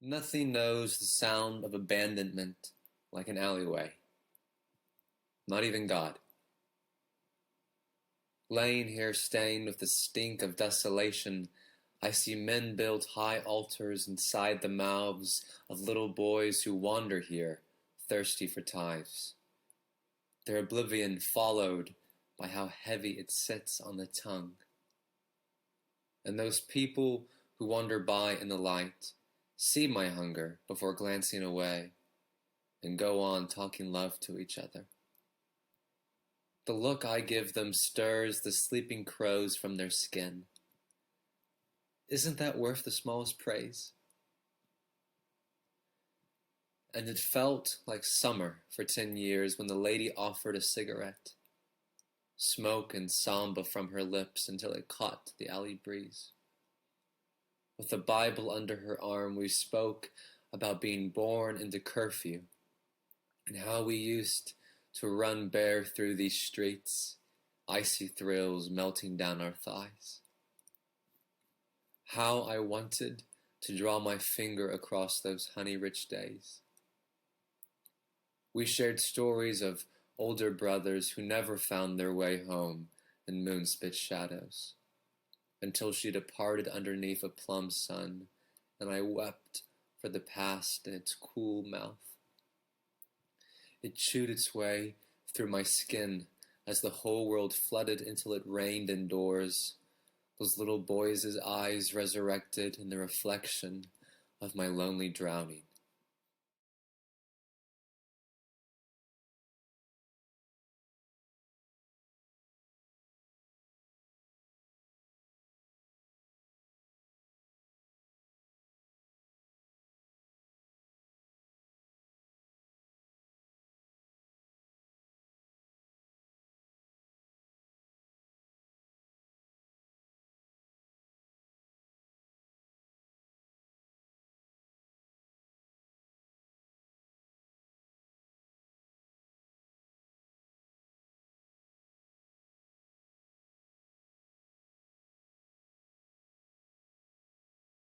Nothing knows the sound of abandonment like an alleyway. Not even God. Laying here stained with the stink of desolation, I see men build high altars inside the mouths of little boys who wander here, thirsty for tithes. Their oblivion followed by how heavy it sits on the tongue. And those people who wander by in the light see my hunger before glancing away and go on talking love to each other. The look I give them stirs the sleeping crows from their skin. Isn't that worth the smallest praise? And it felt like summer for 10 years when the lady offered a cigarette, smoke and samba from her lips until it caught the alley breeze. With the Bible under her arm, we spoke about being born into curfew and how we used to run bare through these streets, icy thrills melting down our thighs. How I wanted to draw my finger across those honey-rich days. We shared stories of older brothers who never found their way home in moon-spit shadows, until she departed underneath a plum sun, and I wept for the past in its cool mouth. It chewed its way through my skin as the whole world flooded until it rained indoors, those little boys' eyes resurrected in the reflection of my lonely drowning.